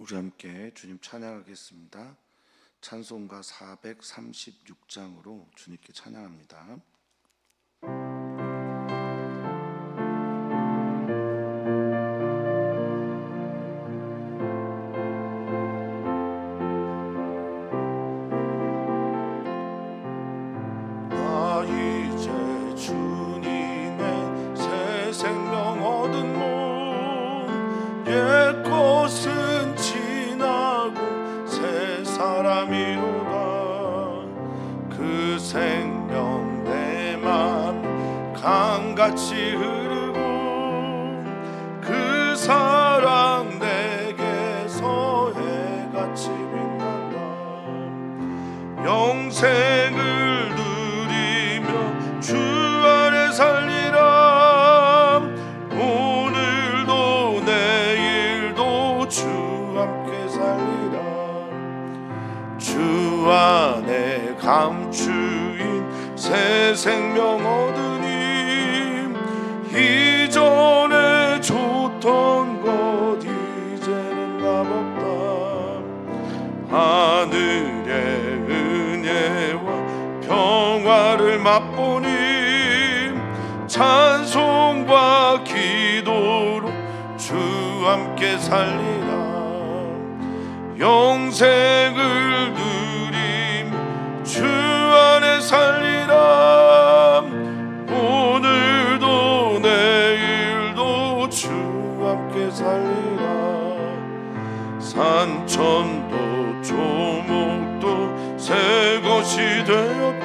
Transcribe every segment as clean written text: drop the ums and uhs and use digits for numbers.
우리 함께 주님 찬양하겠습니다. 찬송가 436장으로 주님께 찬양합니다. 나 이제 주님의 새 생명 얻은 몸, 옛 것은 지나고 새 사람이로다. 그 생명 내 맘 강같이 흐르고 그 사랑 내게서 해같이 빛난다. 영생을 누리며 주 안에 살리라. 오늘도 내일도 주 함께 살리라. 주 안에 감추인 새 생명 얻으니 이전에 좋던 것 이제는 값없다. 하늘의 은혜와 평화를 맛보니 찬송과 기도로 주 함께 살리라. 영생을 누리며 주 안에 살리라. 오늘도 내일도 주 함께 살리라. 산천도 조목도 새 것이 되었고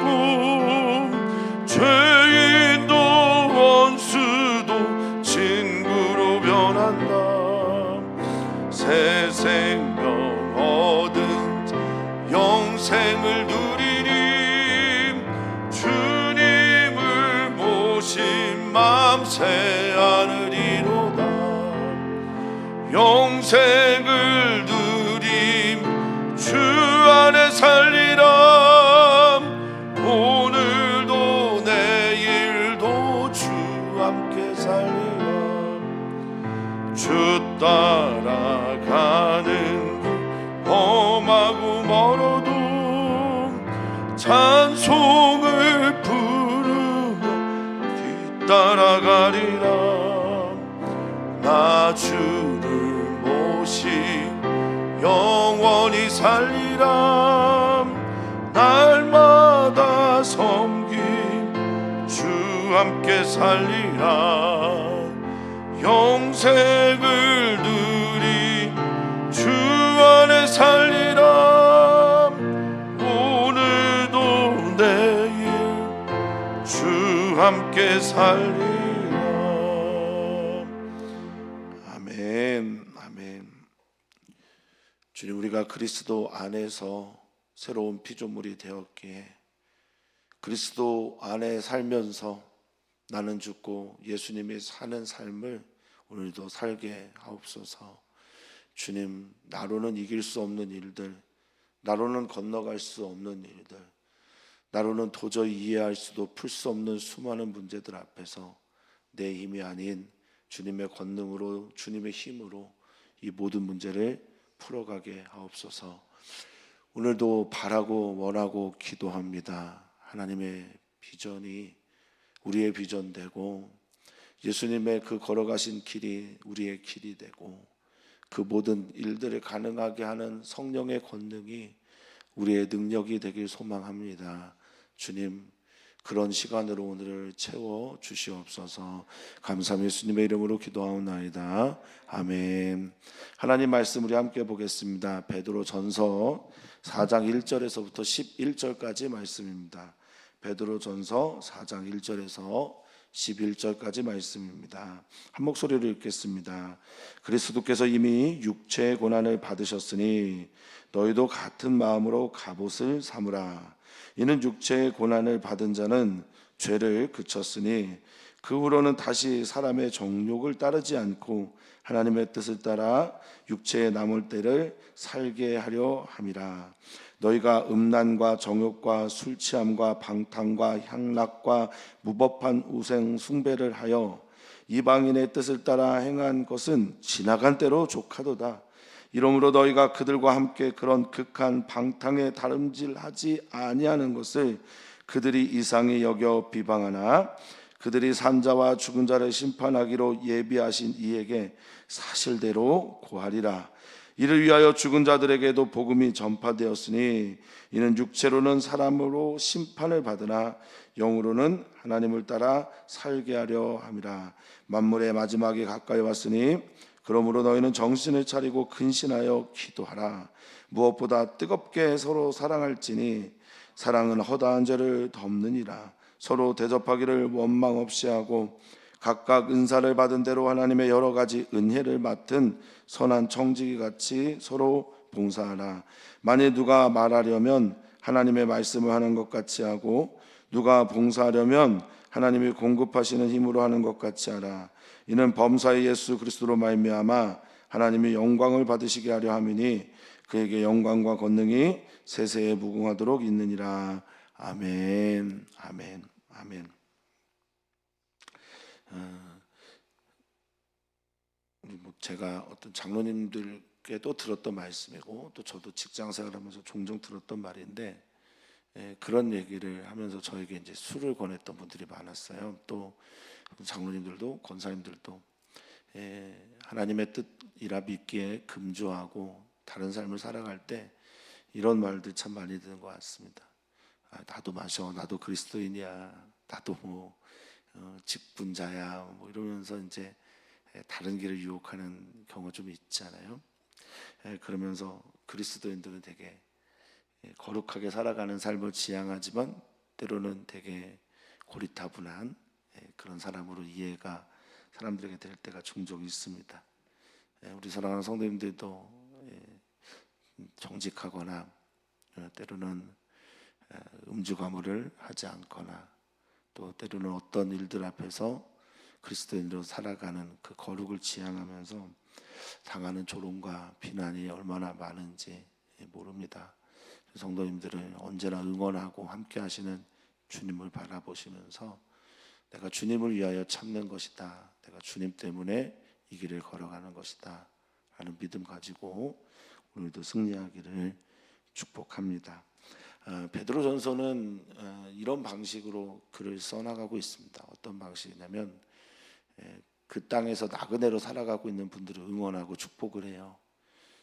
죄인도 원수도 친구로 변한다. 새 생명 얻은 자 영생을 누리니 주님을 모신 맘 새하늘 이로다. 영생을 누림 주 안에 살리라. 오늘도 내일도 주 함께 살리라. 주 따라가는 길 험하고 멀어도 찬송을 부르며 뒤따라가리라. 나 주를 모시 영원히 살리라. 날마다 섬김 주 함께 살리라. 영생을 누리 주 안에 살리라. 오늘도 내일 주 함께 살리라. 아멘. 아멘. 주님, 우리가 그리스도 안에서 새로운 피조물이 되었기에 그리스도 안에 살면서 나는 죽고 예수님이 사는 삶을 오늘도 살게 하옵소서. 주님, 나로는 이길 수 없는 일들, 나로는 건너갈 수 없는 일들, 나로는 도저히 이해할 수도 풀 수 없는 수많은 문제들 앞에서 내 힘이 아닌 주님의 권능으로, 주님의 힘으로 이 모든 문제를 풀어가게 하옵소서. 오늘도 바라고 원하고 기도합니다. 하나님의 비전이 우리의 비전 되고 예수님의 그 걸어가신 길이 우리의 길이 되고 그 모든 일들을 가능하게 하는 성령의 권능이 우리의 능력이 되길 소망합니다. 주님, 그런 시간으로 오늘을 채워 주시옵소서. 감사합니다. 예수님의 이름으로 기도하옵나이다. 아멘. 하나님 말씀 우리 함께 보겠습니다. 베드로전서 4장 1절에서부터 11절까지 말씀입니다. 베드로전서 4장 1절에서 11절까지 말씀입니다. 한 목소리로 읽겠습니다. 그리스도께서 이미 육체의 고난을 받으셨으니 너희도 같은 마음으로 갑옷을 삼으라. 이는 육체의 고난을 받은 자는 죄를 그쳤으니 그 후로는 다시 사람의 정욕을 따르지 않고 하나님의 뜻을 따라 육체에 남을 때를 살게 하려 함이라. 너희가 음란과 정욕과 술 취함과 방탕과 향락과 무법한 우상 숭배를 하여 이방인의 뜻을 따라 행한 것은 지나간 때로 족하도다. 이러므로 너희가 그들과 함께 그런 극한 방탕에 다름질하지 아니하는 것을 그들이 이상히 여겨 비방하나 그들이 산자와 죽은 자를 심판하기로 예비하신 이에게 사실대로 고하리라. 이를 위하여 죽은 자들에게도 복음이 전파되었으니 이는 육체로는 사람으로 심판을 받으나 영으로는 하나님을 따라 살게 하려 함이라. 만물의 마지막이 가까이 왔으니 그러므로 너희는 정신을 차리고 근신하여 기도하라. 무엇보다 뜨겁게 서로 사랑할지니 사랑은 허다한 죄를 덮느니라. 서로 대접하기를 원망 없이 하고 각각 은사를 받은 대로 하나님의 여러 가지 은혜를 맡은 선한 청지기 같이 서로 봉사하라. 만일 누가 말하려면 하나님의 말씀을 하는 것 같이 하고 누가 봉사하려면 하나님이 공급하시는 힘으로 하는 것 같이 하라. 이는 범사의 예수 그리스도로 말미암아 하나님이 영광을 받으시게 하려 함이니 그에게 영광과 권능이 세세에 무궁하도록 있느니라. 아멘. 아멘. 아멘. 제가 어떤 장로님들께도 들었던 말씀이고 또 저도 직장 생활하면서 종종 들었던 말인데, 그런 얘기를 하면서 저에게 이제 술을 권했던 분들이 많았어요. 또 장로님들도 권사님들도 하나님의 뜻이라 믿기에 금주하고 다른 삶을 살아갈 때 이런 말들 참 많이 듣는 것 같습니다. 나도 마셔, 나도 그리스도인이야, 나도 뭐 직분자야, 뭐 이러면서 이제 다른 길을 유혹하는 경우가 좀 있잖아요. 그러면서 그리스도인들은 되게 거룩하게 살아가는 삶을 지향하지만 때로는 되게 고리타분한 그런 사람으로 이해가 사람들에게 될 때가 종종 있습니다. 우리 사랑하는 성도님들도 정직하거나 때로는 음주 가물을 하지 않거나 또 때로는 어떤 일들 앞에서 그리스도인으로 살아가는 그 거룩을 지향하면서 당하는 조롱과 비난이 얼마나 많은지 모릅니다. 성도님들은 언제나 응원하고 함께 하시는 주님을 바라보시면서 내가 주님을 위하여 참는 것이다, 내가 주님 때문에 이 길을 걸어가는 것이다 라는 믿음 가지고 오늘도 승리하기를 축복합니다. 베드로전서는 이런 방식으로 글을 써나가고 있습니다. 어떤 방식이냐면 그 땅에서 나그네로 살아가고 있는 분들을 응원하고 축복을 해요.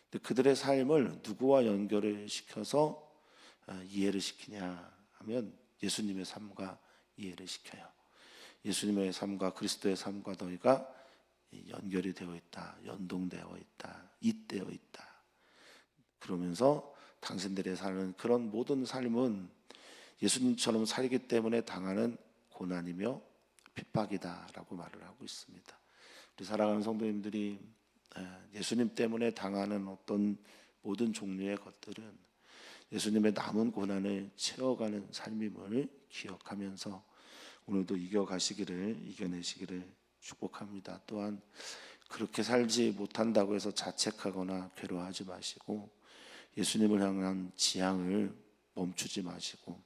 근데 그들의 삶을 누구와 연결을 시켜서 이해를 시키냐 하면 예수님의 삶과 이해를 시켜요. 예수님의 삶과 그리스도의 삶과 너희가 연결이 되어 있다, 연동되어 있다, 잇되어 있다. 그러면서 당신들의 사는 그런 모든 삶은 예수님처럼 살기 때문에 당하는 고난이며 핍박이다라고 말을 하고 있습니다. 우리 사랑하는 성도님들이 예수님 때문에 당하는 어떤 모든 종류의 것들은 예수님의 남은 고난을 채워가는 삶임을 기억하면서 오늘도 이겨내시기를 축복합니다. 또한 그렇게 살지 못한다고 해서 자책하거나 괴로워하지 마시고 예수님을 향한 지향을 멈추지 마시고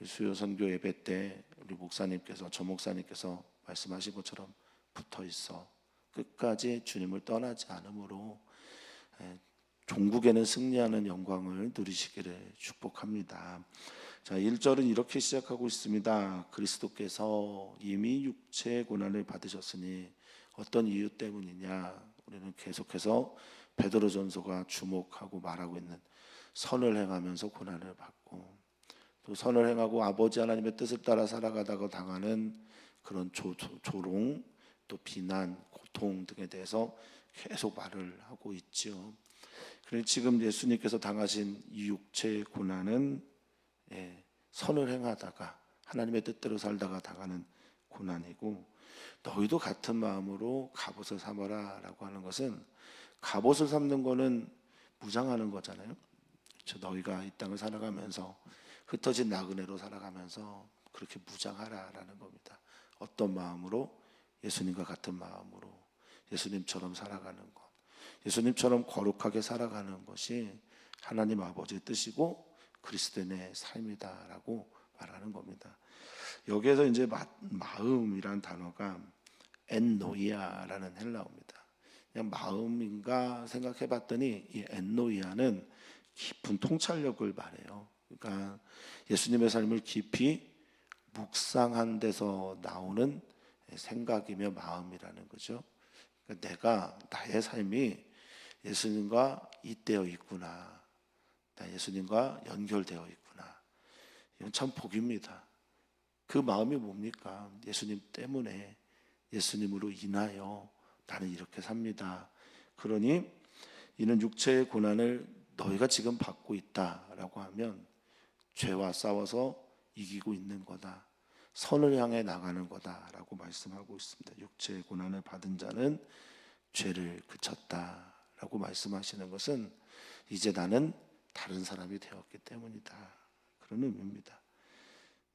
수요 선교 예배 때 우리 목사님께서 저 목사님께서 말씀하신 것처럼 붙어 있어 끝까지 주님을 떠나지 않으므로 종국에는 승리하는 영광을 누리시기를 축복합니다. 자, 1절은 이렇게 시작하고 있습니다. 그리스도께서 이미 육체의 고난을 받으셨으니 어떤 이유 때문이냐? 우리는 계속해서 베드로전서가 주목하고 말하고 있는 선을 행하면서 고난을 받고 또 선을 행하고 아버지 하나님의 뜻을 따라 살아가다가 당하는 그런 조롱 또 비난, 고통 등에 대해서 계속 말을 하고 있죠. 그래서 지금 예수님께서 당하신 이 육체의 고난은 선을 행하다가 하나님의 뜻대로 살다가 당하는 고난이고 너희도 같은 마음으로 갑옷을 삼아라 라고 하는 것은 갑옷을 삼는 거는 무장하는 거잖아요. 너희가 이 땅을 살아가면서 흩어진 나그네로 살아가면서 그렇게 무장하라라는 겁니다. 어떤 마음으로? 예수님과 같은 마음으로 예수님처럼 살아가는 것, 예수님처럼 거룩하게 살아가는 것이 하나님 아버지의 뜻이고 그리스도인의 삶이다라고 말하는 겁니다. 여기에서 이제 마음이란 단어가 엔노이아라는 헬라어입니다. 그냥 마음인가 생각해봤더니 이 엔노이아는 깊은 통찰력을 말해요. 그러니까 예수님의 삶을 깊이 묵상한 데서 나오는 생각이며 마음이라는 거죠. 그러니까 내가 나의 삶이 예수님과 잇대어 있구나, 나 예수님과 연결되어 있구나. 이건 참 복입니다. 그 마음이 뭡니까? 예수님 때문에, 예수님으로 인하여 나는 이렇게 삽니다. 그러니 이는 육체의 고난을 너희가 지금 받고 있다라고 하면 죄와 싸워서 이기고 있는 거다, 선을 향해 나가는 거다라고 말씀하고 있습니다. 육체의 고난을 받은 자는 죄를 그쳤다라고 말씀하시는 것은 이제 나는 다른 사람이 되었기 때문이다, 그런 의미입니다.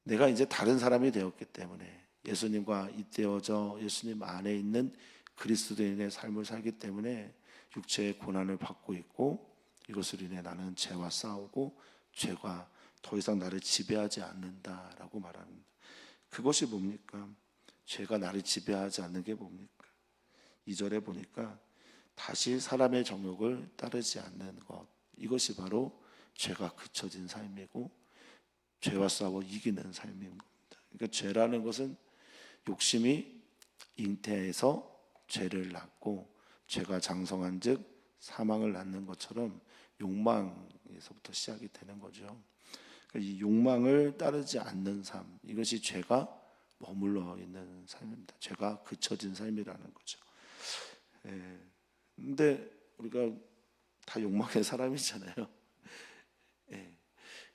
내가 이제 다른 사람이 되었기 때문에, 예수님과 잇대어져 예수님 안에 있는 그리스도인의 삶을 살기 때문에 육체의 고난을 받고 있고, 이것으로 인해 나는 죄와 싸우고 죄가 더 이상 나를 지배하지 않는다라고 말합니다. 그것이 뭡니까? 죄가 나를 지배하지 않는 게 뭡니까? 2절에 보니까 다시 사람의 정욕을 따르지 않는 것, 이것이 바로 죄가 그쳐진 삶이고 죄와 싸워 이기는 삶인 겁니다. 그러니까 죄라는 것은 욕심이 잉태해서 죄를 낳고, 죄가 장성한 즉 사망을 낳는 것처럼 욕망에서부터 시작이 되는 거죠. 그러니까 이 욕망을 따르지 않는 삶, 이것이 죄가 머물러 있는 삶입니다. 죄가 그쳐진 삶이라는 거죠. 근데 우리가 다 욕망의 사람이잖아요.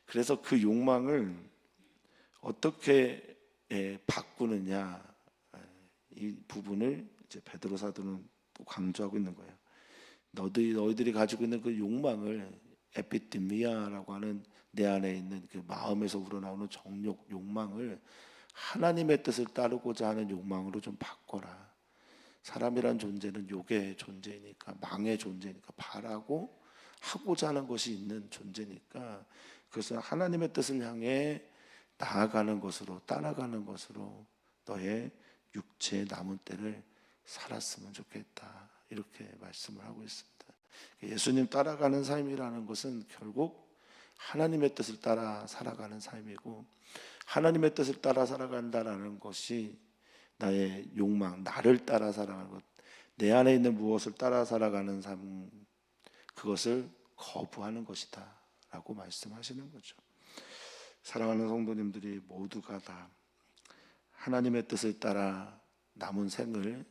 그래서 그 욕망을 어떻게 바꾸느냐, 이 부분을 이제 베드로 사도는 또 강조하고 있는 거예요. 너희들이 가지고 있는 그 욕망을, 에피티미아라고 하는 내 안에 있는 그 마음에서 우러나오는 정욕, 욕망을 하나님의 뜻을 따르고자 하는 욕망으로 좀 바꿔라. 사람이란 존재는 욕의 존재이니까, 망의 존재니까, 바라고 하고자 하는 것이 있는 존재니까, 그것은 하나님의 뜻을 향해 나아가는 것으로, 따라가는 것으로 너의 육체의 남은 때를 살았으면 좋겠다, 이렇게 말씀을 하고 있습니다. 예수님 따라가는 삶이라는 것은 결국 하나님의 뜻을 따라 살아가는 삶이고, 하나님의 뜻을 따라 살아간다라는 것이 나의 욕망, 나를 따라 살아가는 것, 내 안에 있는 무엇을 따라 살아가는 삶, 그것을 거부하는 것이다 라고 말씀하시는 거죠. 사랑하는 성도님들이 모두가 다 하나님의 뜻을 따라 남은 생을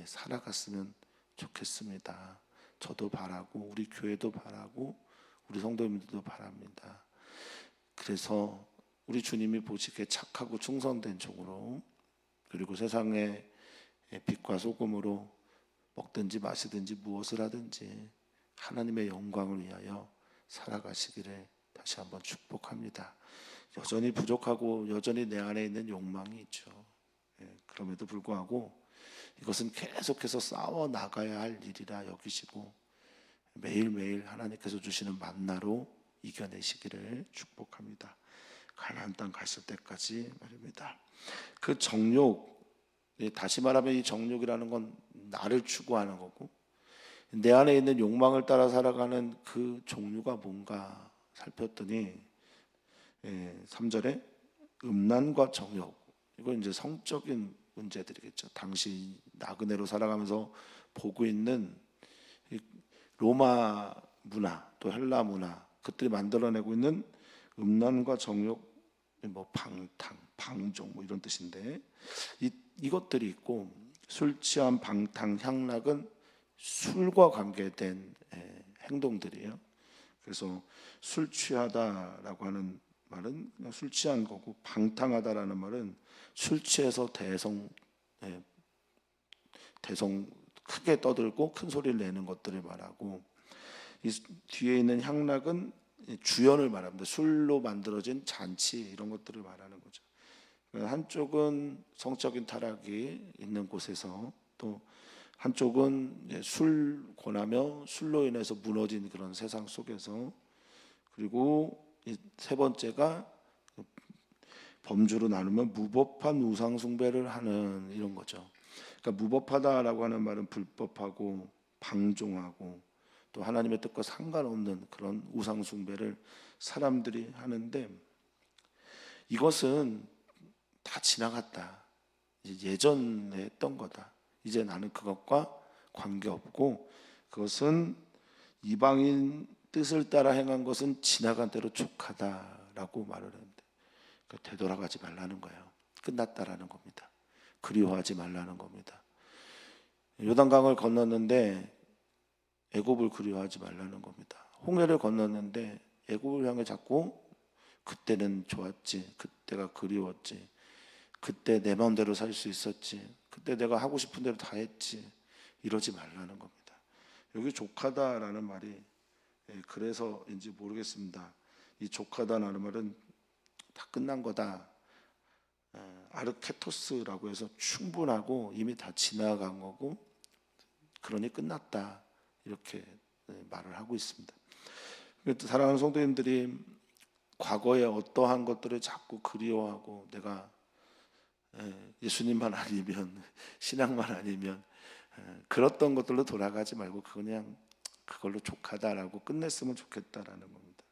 살아갔으면 좋겠습니다. 저도 바라고, 우리 교회도 바라고, 우리 성도님들도 바랍니다. 그래서 우리 주님이 보시기에 착하고 충성된 종으로, 그리고 세상의 빛과 소금으로 먹든지 마시든지 무엇을 하든지 하나님의 영광을 위하여 살아가시기를 다시 한번 축복합니다. 여전히 부족하고 여전히 내 안에 있는 욕망이 있죠. 그럼에도 불구하고 이것은 계속해서 싸워 나가야 할 일이라 여기시고, 매일매일 하나님께서 주시는 만나로 이겨내시기를 축복합니다. 가나안 땅 가실 때까지 말입니다. 그 정욕, 다시 말하면 이 정욕이라는 건 나를 추구하는 거고, 내 안에 있는 욕망을 따라 살아가는 그 종류가 뭔가 살폈더니 3절에 음란과 정욕, 이건 이제 성적인 문제들이겠죠. 당시 나그네로 살아가면서 보고 있는 로마 문화, 또 헬라 문화, 그들이 만들어내고 있는 음란과 정욕, 뭐 방탕, 방종, 뭐 이런 뜻인데, 이것들이 있고, 술 취한 방탕, 향락은 술과 관계된 행동들이에요. 그래서 술 취하다라고 하는 말은 그냥 술 취한 거고, 방탕하다라는 말은 술 취해서 대성 크게 떠들고 큰 소리를 내는 것들을 말하고, 이 뒤에 있는 향락은 주연을 말합니다. 술로 만들어진 잔치, 이런 것들을 말하는 거죠. 한쪽은 성적인 타락이 있는 곳에서, 또 한쪽은 술 권하며 술로 인해서 무너진 그런 세상 속에서, 그리고 세 번째가 범주로 나누면 무법한 우상 숭배를 하는 이런 거죠. 그러니까 무법하다라고 하는 말은 불법하고, 방종하고 또 하나님의 뜻과 상관없는 그런 우상 숭배를 사람들이 하는데, 이것은 다 지나갔다. 이제 예전에 했던 거다. 이제 나는 그것과 관계없고, 그것은 이방인 뜻을 따라 행한 것은 지나간 대로 족하다라고 말을 했는데, 되돌아가지 말라는 거예요. 끝났다라는 겁니다. 그리워하지 말라는 겁니다. 요단강을 건넜는데 애굽을 그리워하지 말라는 겁니다. 홍해를 건넜는데 애굽을 향해 자꾸 그때는 좋았지, 그때가 그리웠지, 그때 내 마음대로 살 수 있었지, 그때 내가 하고 싶은 대로 다 했지, 이러지 말라는 겁니다. 여기 족하다라는 말이 그래서인지 모르겠습니다. 이 족하다라는 말은 다 끝난 거다, 아르케토스라고 해서 충분하고 이미 다 지나간 거고, 그러니 끝났다, 이렇게 말을 하고 있습니다. 사랑하는 성도님들이 과거에 어떠한 것들을 자꾸 그리워하고, 내가 예수님만 아니면, 신앙만 아니면 그랬던 것들로 돌아가지 말고 그냥 그걸로 족하다라고 끝냈으면 좋겠다라는 겁니다.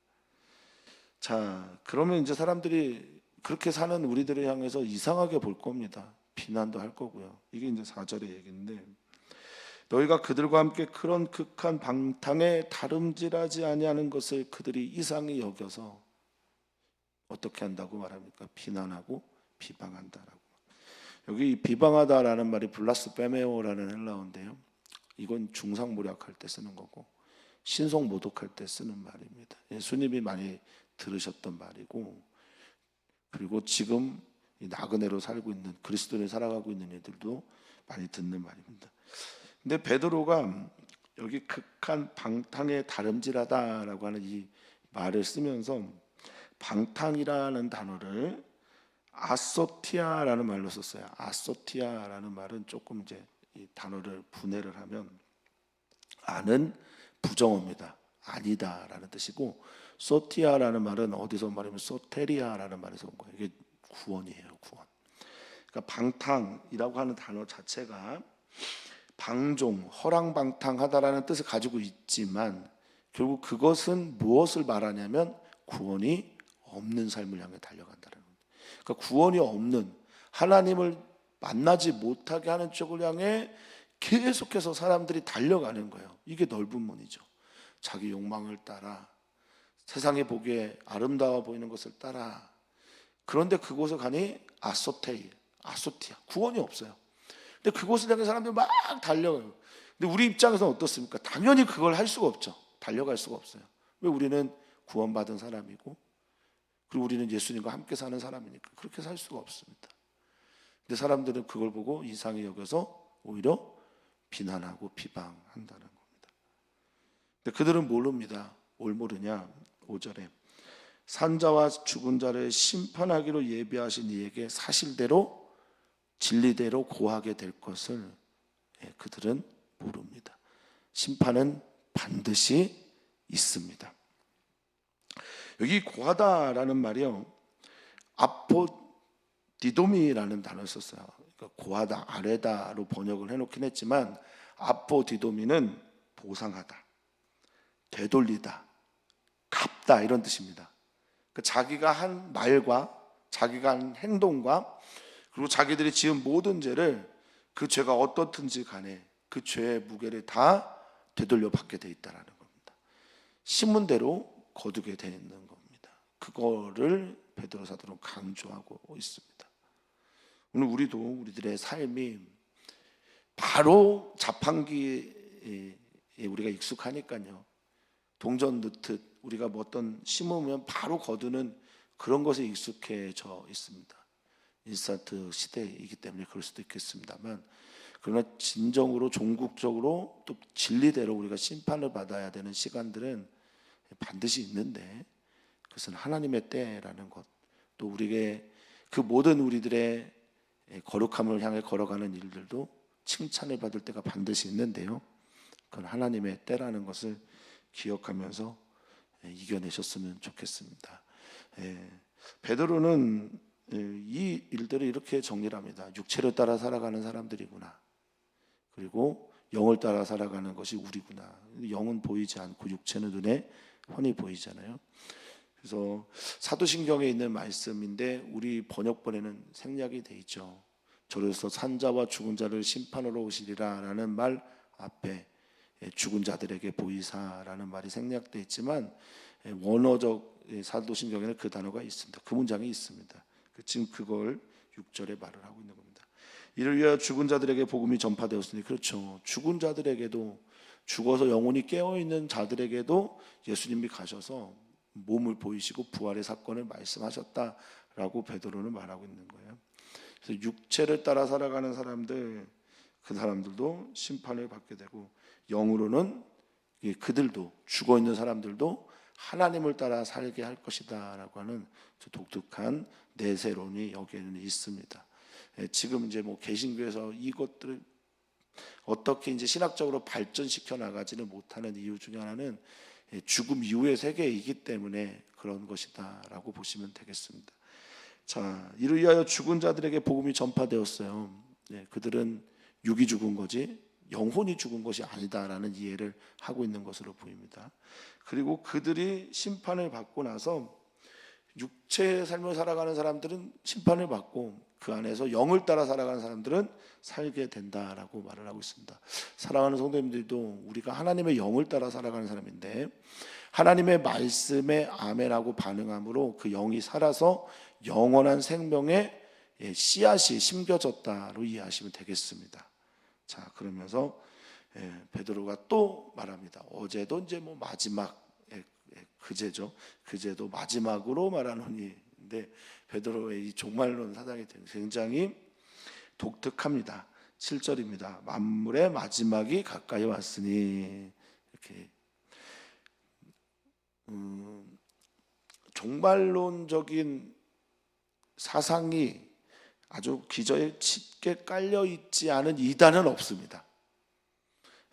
자, 그러면 이제 사람들이 그렇게 사는 우리들을 향해서 이상하게 볼 겁니다. 비난도 할 거고요. 이게 이제 4절의 얘기인데, 너희가 그들과 함께 그런 극한 방탕에 다름질하지 아니하는 것을 그들이 이상히 여겨서 어떻게 한다고 말합니까? 비난하고 비방한다라고. 여기 이 비방하다라는 말이 블라스페메오라는 헬라어인데요, 이건 중상모략할 때 쓰는 거고 신성모독할 때 쓰는 말입니다. 예수님이 많이 들으셨던 말이고, 그리고 지금 이 나그네로 살고 있는, 그리스도인을 살아가고 있는 이들도 많이 듣는 말입니다. 근데 베드로가 여기 극한 방탕에 다름질하다라고 하는 이 말을 쓰면서 방탕이라는 단어를 아소티아라는 말로 썼어요. 아소티아라는 말은 조금 이제 이 단어를 분해를 하면 아는 부정어입니다. 아니다라는 뜻이고, 소티아라는 말은 어디서 온 말이면 소테리아라는 말에서 온 거예요. 이게 구원이에요, 구원. 그러니까 방탕이라고 하는 단어 자체가 방종, 허랑방탕하다라는 뜻을 가지고 있지만, 결국 그것은 무엇을 말하냐면 구원이 없는 삶을 향해 달려간다는 겁니다. 그러니까 구원이 없는, 하나님을 만나지 못하게 하는 쪽을 향해 계속해서 사람들이 달려가는 거예요. 이게 넓은 문이죠. 자기 욕망을 따라, 세상에 보기에 아름다워 보이는 것을 따라. 그런데 그곳을 가니 아소티아, 구원이 없어요. 근데 그곳을 향해 사람들이 막 달려가요. 근데 우리 입장에서는 어떻습니까? 당연히 그걸 할 수가 없죠. 달려갈 수가 없어요. 왜? 우리는 구원받은 사람이고, 그리고 우리는 예수님과 함께 사는 사람이니까 그렇게 살 수가 없습니다. 근데 사람들은 그걸 보고 이상히 여겨서 오히려 비난하고 비방한다는 겁니다. 근데 그들은 모릅니다. 뭘 모르냐? 5절에 산자와 죽은 자를 심판하기로 예비하신 이에게 사실대로 진리대로 고하게 될 것을 그들은 모릅니다. 심판은 반드시 있습니다. 여기 고하다라는 말이요, 아포디도미라는 단어를 썼어요. 그러니까 고하다, 아래다로 번역을 해놓긴 했지만, 아포디도미는 보상하다, 되돌리다, 갚다, 이런 뜻입니다. 그러니까 자기가 한 말과 자기가 한 행동과 그리고 자기들이 지은 모든 죄를, 그 죄가 어떻든지 간에 그 죄의 무게를 다 되돌려 받게 돼 있다는 겁니다. 심은 대로 거두게 돼 있는 겁니다. 그거를 베드로 사도는 강조하고 있습니다. 오늘 우리도 우리들의 삶이 바로 자판기에 우리가 익숙하니까요, 동전 넣듯 우리가 뭐 어떤 심으면 바로 거두는 그런 것에 익숙해져 있습니다. 인스턴트 시대이기 때문에 그럴 수도 있겠습니다만, 그러나 진정으로 종국적으로 또 진리대로 우리가 심판을 받아야 되는 시간들은 반드시 있는데, 그것은 하나님의 때라는 것, 또 우리에게 그 모든 우리들의 거룩함을 향해 걸어가는 일들도 칭찬을 받을 때가 반드시 있는데요, 그건 하나님의 때라는 것을 기억하면서 이겨내셨으면 좋겠습니다. 베드로는 이 일들을 이렇게 정리를 합니다. 육체를 따라 살아가는 사람들이구나, 그리고 영을 따라 살아가는 것이 우리구나. 영은 보이지 않고 육체는 눈에 훤히 보이잖아요. 그래서 사도신경에 있는 말씀인데 우리 번역본에는 생략이 돼 있죠. 저로서 산자와 죽은 자를 심판으로 오시리라 라는 말 앞에 죽은 자들에게 보이사라는 말이 생략돼 있지만 원어적 사도신경에는 그 단어가 있습니다. 그 문장이 있습니다. 지금 그걸 6절에 말을 하고 있는 겁니다. 이를 위하여 죽은 자들에게 복음이 전파되었으니, 그렇죠. 죽은 자들에게도, 죽어서 영혼이 깨어있는 자들에게도 예수님이 가셔서 몸을 보이시고 부활의 사건을 말씀하셨다라고 베드로는 말하고 있는 거예요. 그래서 육체를 따라 살아가는 사람들, 그 사람들도 심판을 받게 되고, 영으로는 그들도, 죽어있는 사람들도 하나님을 따라 살게 할 것이다 라고 하는 독특한 내세론이 여기에는 있습니다. 지금 이제 뭐 개신교에서 이것들을 어떻게 이제 신학적으로 발전시켜 나가지는 못하는 이유 중에 하나는 죽음 이후의 세계이기 때문에 그런 것이다라고 보시면 되겠습니다. 자, 이를 위하여 죽은 자들에게 복음이 전파되었어요. 그들은 육이 죽은 거지 영혼이 죽은 것이 아니다라는 이해를 하고 있는 것으로 보입니다. 그리고 그들이 심판을 받고 나서 육체의 삶을 살아가는 사람들은 심판을 받고 그 안에서 영을 따라 살아가는 사람들은 살게 된다라고 말을 하고 있습니다. 사랑하는 성도님들도 우리가 하나님의 영을 따라 살아가는 사람인데 하나님의 말씀에 아멘하고 반응함으로 그 영이 살아서 영원한 생명의 씨앗이 심겨졌다로 이해하시면 되겠습니다. 자, 그러면서 베드로가 또 말합니다. 어제도 이제 뭐 마지막 그제죠. 그제도 마지막으로 말하노니. 근데 베드로의 이 종말론 사상이 굉장히 독특합니다. 7절입니다. 만물의 마지막이 가까이 왔으니, 이렇게 종말론적인 사상이 아주 기저에 짙게 깔려 있지 않은 이단은 없습니다.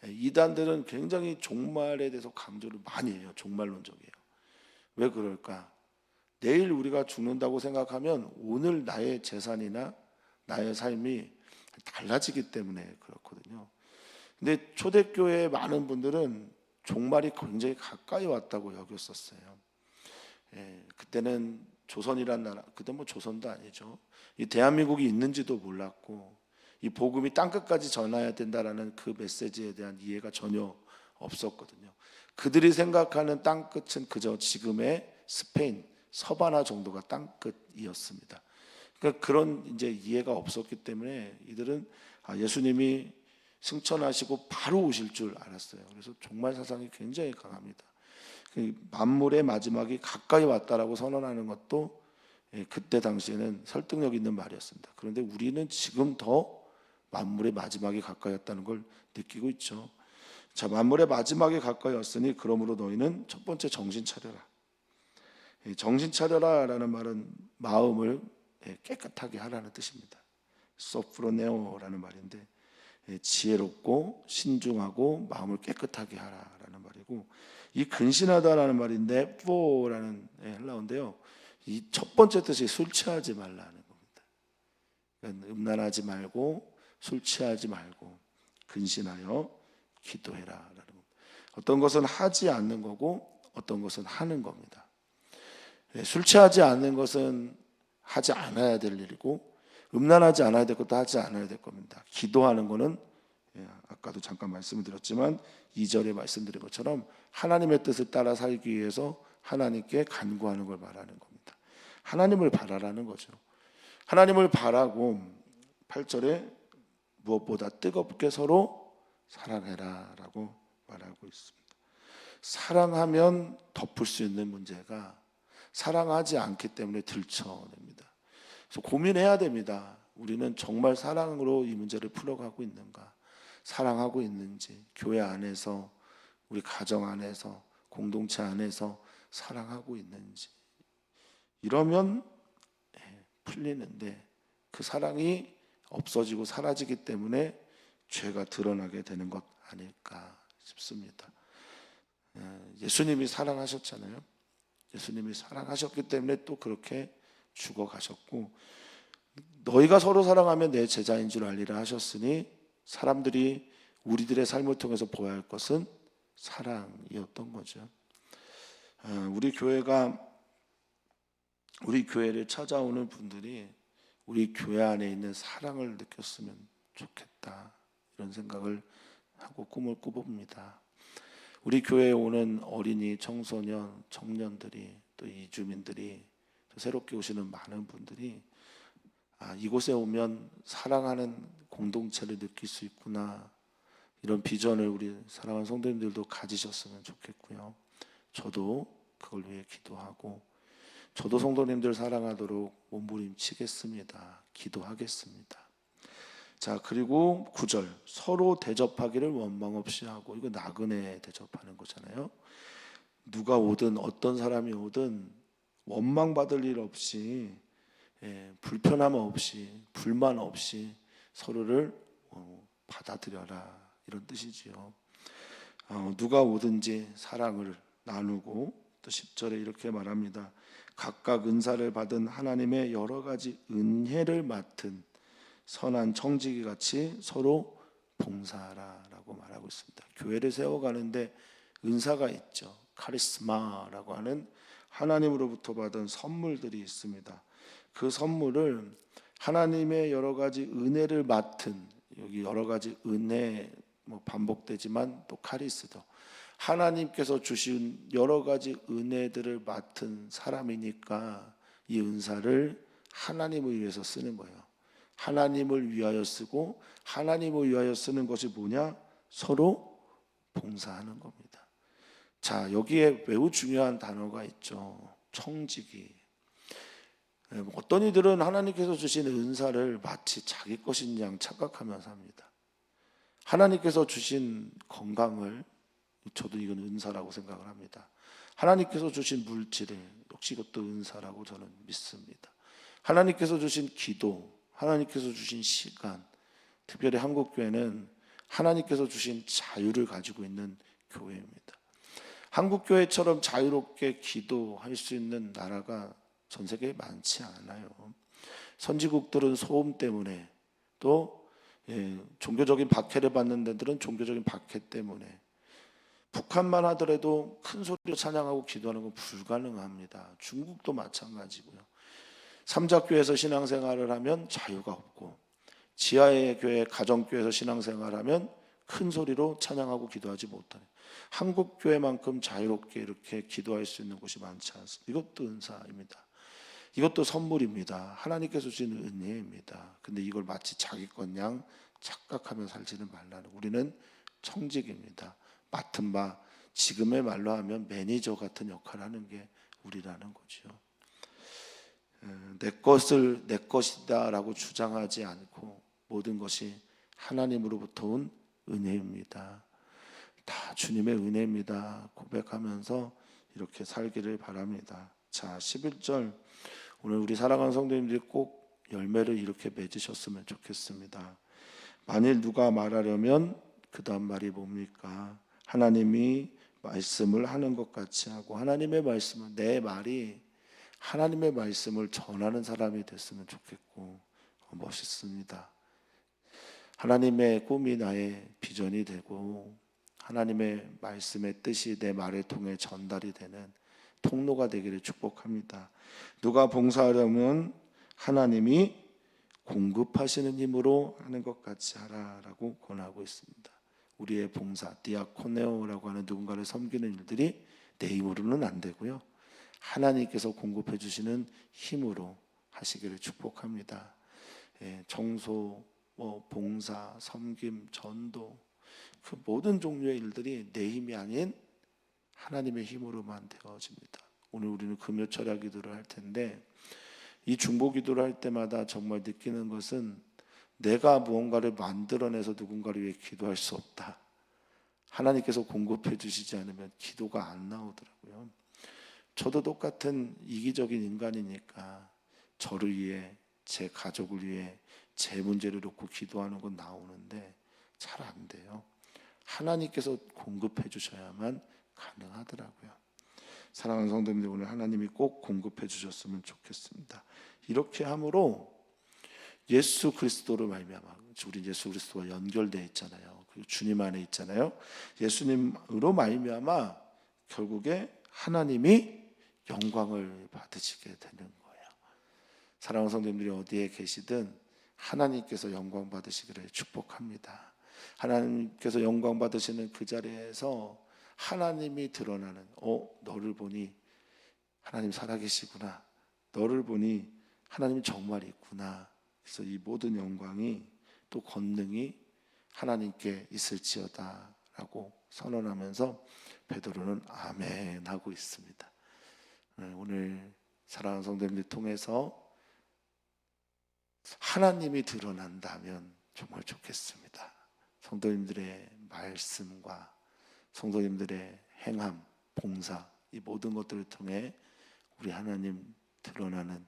이단들은 굉장히 종말에 대해서 강조를 많이 해요. 종말론적이에요. 왜 그럴까? 내일 우리가 죽는다고 생각하면 오늘 나의 재산이나 나의 삶이 달라지기 때문에 그렇거든요. 근데 초대교회의 많은 분들은 종말이 굉장히 가까이 왔다고 여겼었어요. 그때는 조선이란 나라, 그때 뭐 조선도 아니죠. 이 대한민국이 있는지도 몰랐고 이 복음이 땅끝까지 전해야 된다라는 그 메시지에 대한 이해가 전혀 없었거든요. 그들이 생각하는 땅끝은 그저 지금의 스페인, 서바나 정도가 땅끝이었습니다. 그러니까 그런 이제 이해가 없었기 때문에 이들은 예수님이 승천하시고 바로 오실 줄 알았어요. 그래서 종말 사상이 굉장히 강합니다. 만물의 마지막이 가까이 왔다라고 선언하는 것도 그때 당시에는 설득력 있는 말이었습니다. 그런데 우리는 지금 더 만물의 마지막이 가까이 왔다는 걸 느끼고 있죠. 자, 만물의 마지막이 가까이 왔으니 그러므로 너희는 첫 번째 정신 차려라. 정신 차려라라는 말은 마음을 깨끗하게 하라는 뜻입니다. 소프로네오라는 말인데 지혜롭고 신중하고 마음을 깨끗하게 하라라는 말이고, 이 근신하다라는 말인데 포라는 헬라어인데요. 이 첫 번째 뜻이 술 취하지 말라는 겁니다. 그러니까 음란하지 말고 술 취하지 말고 근신하여 기도해라라는 겁니다. 어떤 것은 하지 않는 거고 어떤 것은 하는 겁니다. 술 취하지 않는 것은 하지 않아야 될 일이고 음란하지 않아야 될 것도 하지 않아야 될 겁니다. 기도하는 것은 아까도 잠깐 말씀을 드렸지만 2절에 말씀드린 것처럼 하나님의 뜻을 따라 살기 위해서 하나님께 간구하는 걸 말하는 겁니다. 하나님을 바라라는 거죠. 하나님을 바라고 8절에 무엇보다 뜨겁게 서로 사랑해라 라고 말하고 있습니다. 사랑하면 덮을 수 있는 문제가 사랑하지 않기 때문에 들춰냅니다. 그래서 고민해야 됩니다. 우리는 정말 사랑으로 이 문제를 풀어가고 있는가? 사랑하고 있는지, 교회 안에서, 우리 가정 안에서, 공동체 안에서 사랑하고 있는지. 이러면 풀리는데 그 사랑이 없어지고 사라지기 때문에 죄가 드러나게 되는 것 아닐까 싶습니다. 예수님이 사랑하셨잖아요. 예수님이 사랑하셨기 때문에 또 그렇게 죽어가셨고, 너희가 서로 사랑하면 내 제자인 줄 알리라 하셨으니 사람들이 우리들의 삶을 통해서 보여야 할 것은 사랑이었던 거죠. 우리 교회를 찾아오는 분들이 우리 교회 안에 있는 사랑을 느꼈으면 좋겠다, 이런 생각을 하고 꿈을 꾸봅니다. 우리 교회에 오는 어린이, 청소년, 청년들이, 또 이주민들이, 또 새롭게 오시는 많은 분들이 이곳에 오면 사랑하는 공동체를 느낄 수 있구나, 이런 비전을 우리 사랑하는 성도님들도 가지셨으면 좋겠고요. 저도 그걸 위해 기도하고, 저도 성도님들 사랑하도록 몸부림치겠습니다. 기도하겠습니다. 자, 그리고 9절, 서로 대접하기를 원망 없이 하고, 이거 나그네 대접하는 거잖아요. 누가 오든 어떤 사람이 오든 원망받을 일 없이, 불편함 없이, 불만 없이 서로를 받아들여라, 이런 뜻이지요. 누가 오든지 사랑을 나누고, 또 10절에 이렇게 말합니다. 각각 은사를 받은 하나님의 여러 가지 은혜를 맡은 선한 청지기 같이 서로 봉사하라라고 말하고 있습니다. 교회를 세워가는데 은사가 있죠. 카리스마라고 하는 하나님으로부터 받은 선물들이 있습니다. 그 선물을 하나님의 여러 가지 은혜를 맡은, 여기 여러 가지 은혜 반복되지만 또 카리스도, 하나님께서 주신 여러 가지 은혜들을 맡은 사람이니까 이 은사를 하나님을 위해서 쓰는 거예요. 하나님을 위하여 쓰고, 하나님을 위하여 쓰는 것이 뭐냐? 서로 봉사하는 겁니다. 자, 여기에 매우 중요한 단어가 있죠. 청지기. 어떤 이들은 하나님께서 주신 은사를 마치 자기 것인 양 착각하면서 합니다. 하나님께서 주신 건강을, 저도 이건 은사라고 생각을 합니다. 하나님께서 주신 물질을, 역시 이것도 은사라고 저는 믿습니다. 하나님께서 주신 기도, 하나님께서 주신 시간, 특별히 한국교회는 하나님께서 주신 자유를 가지고 있는 교회입니다. 한국교회처럼 자유롭게 기도할 수 있는 나라가 전 세계에 많지 않아요. 선지국들은 소음 때문에, 또 종교적인 박해를 받는 데들은 종교적인 박해 때문에, 북한만 하더라도 큰 소리로 찬양하고 기도하는 건 불가능합니다. 중국도 마찬가지고요. 삼자교회에서 신앙생활을 하면 자유가 없고, 지하의 교회, 가정교회에서 신앙생활을 하면 큰 소리로 찬양하고 기도하지 못하는, 한국교회만큼 자유롭게 이렇게 기도할 수 있는 곳이 많지 않습니다. 이것도 은사입니다. 이것도 선물입니다. 하나님께서 주시는 은혜입니다. 근데 이걸 마치 자기 것 양 착각하며 살지는 말라는, 우리는 청직입니다. 맡은 바, 지금의 말로 하면 매니저 같은 역할을 하는 게 우리라는 거죠. 내 것을 내 것이다 라고 주장하지 않고, 모든 것이 하나님으로부터 온 은혜입니다. 다 주님의 은혜입니다 고백하면서 이렇게 살기를 바랍니다. 자, 11절, 오늘 우리 사랑하는 성도님들이 꼭 열매를 이렇게 맺으셨으면 좋겠습니다. 만일 누가 말하려면 그 다음 말이 뭡니까? 하나님이 말씀을 하는 것 같이 하고, 하나님의 말씀은, 내 말이 하나님의 말씀을 전하는 사람이 됐으면 좋겠고, 멋있습니다. 하나님의 꿈이 나의 비전이 되고, 하나님의 말씀의 뜻이 내 말을 통해 전달이 되는 통로가 되기를 축복합니다. 누가 봉사하려면 하나님이 공급하시는 힘으로 하는 것 같이 하라라고 권하고 있습니다. 우리의 봉사, 디아코네오라고 하는 누군가를 섬기는 일들이 내 힘으로는 안 되고요, 하나님께서 공급해 주시는 힘으로 하시기를 축복합니다. 청소, 봉사, 섬김, 전도, 그 모든 종류의 일들이 내 힘이 아닌 하나님의 힘으로만 되어집니다. 오늘 우리는 금요 철야 기도를 할 텐데, 이 중보 기도를 할 때마다 정말 느끼는 것은, 내가 무언가를 만들어내서 누군가를 위해 기도할 수 없다. 하나님께서 공급해 주시지 않으면 기도가 안 나오더라고요. 저도 똑같은 이기적인 인간이니까 저를 위해, 제 가족을 위해, 제 문제를 놓고 기도하는 건 나오는데 잘 안 돼요. 하나님께서 공급해 주셔야만 가능하더라고요. 사랑하는 성도님들, 오늘 하나님이 꼭 공급해 주셨으면 좋겠습니다. 이렇게 함으로 예수 그리스도를 말미암아, 우리 예수 그리스도와 연결되어 있잖아요. 그 주님 안에 있잖아요. 예수님으로 말미암아 결국에 하나님이 영광을 받으시게 되는 거예요. 사랑하는 성도님들이 어디에 계시든 하나님께서 영광 받으시기를 축복합니다. 하나님께서 영광 받으시는 그 자리에서 하나님이 드러나는, 너를 보니 하나님 살아계시구나, 너를 보니 하나님이 정말 있구나. 그래서 이 모든 영광이 또 권능이 하나님께 있을지어다 라고 선언하면서 베드로는 아멘 하고 있습니다. 오늘 사랑하는 성도님들 통해서 하나님이 드러난다면 정말 좋겠습니다. 성도님들의 말씀과 성도님들의 행함, 봉사, 이 모든 것들을 통해 우리 하나님 드러나는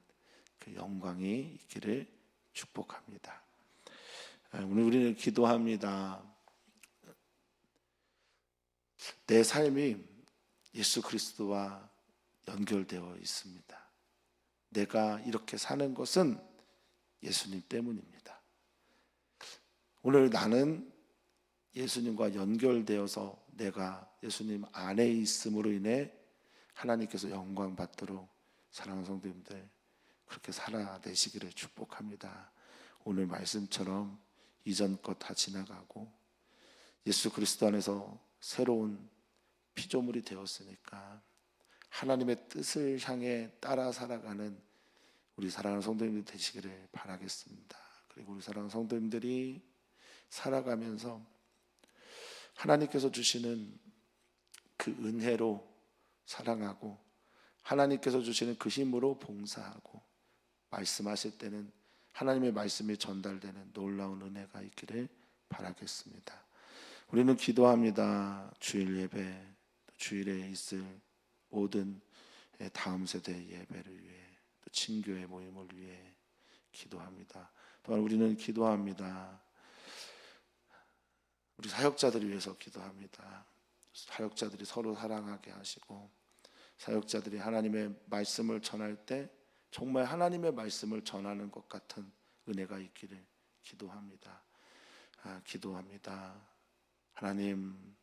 그 영광이 있기를 축복합니다. 오늘 우리는 기도합니다. 내 삶이 예수 그리스도와 연결되어 있습니다. 내가 이렇게 사는 것은 예수님 때문입니다. 오늘 나는 예수님과 연결되어서 내가 예수님 안에 있음으로 인해 하나님께서 영광 받도록 사랑하는 성도님들 그렇게 살아내시기를 축복합니다. 오늘 말씀처럼 이전 것 다 지나가고 예수 그리스도 안에서 새로운 피조물이 되었으니까 하나님의 뜻을 향해 따라 살아가는 우리 사랑하는 성도님들 되시기를 바라겠습니다. 그리고 우리 사랑하는 성도님들이 살아가면서 하나님께서 주시는 그 은혜로 사랑하고 하나님께서 주시는 그 힘으로 봉사하고 말씀하실 때는 하나님의 말씀이 전달되는 놀라운 은혜가 있기를 바라겠습니다. 우리는 기도합니다. 주일 예배, 주일에 있을 모든 다음 세대 예배를 위해, 또 친교의 모임을 위해 기도합니다. 또한 우리는 기도합니다. 우리 사역자들을 위해서 기도합니다. 사역자들이 서로 사랑하게 하시고 사역자들이 하나님의 말씀을 전할 때 정말 하나님의 말씀을 전하는 것 같은 은혜가 있기를 기도합니다. 기도합니다. 하나님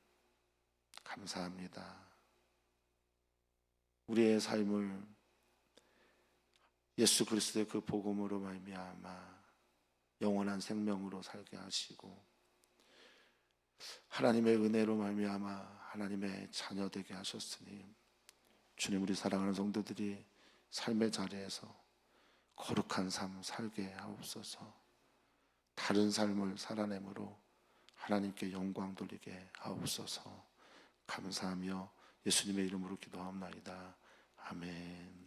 감사합니다. 우리의 삶을 예수 그리스도의 그 복음으로 말미암아 영원한 생명으로 살게 하시고 하나님의 은혜로 말미암아 하나님의 자녀 되게 하셨으니 주님, 우리 사랑하는 성도들이 삶의 자리에서 거룩한 삶 살게 하옵소서. 다른 삶을 살아내므로 하나님께 영광 돌리게 하옵소서. 감사하며 예수님의 이름으로 기도하옵나이다. 아멘.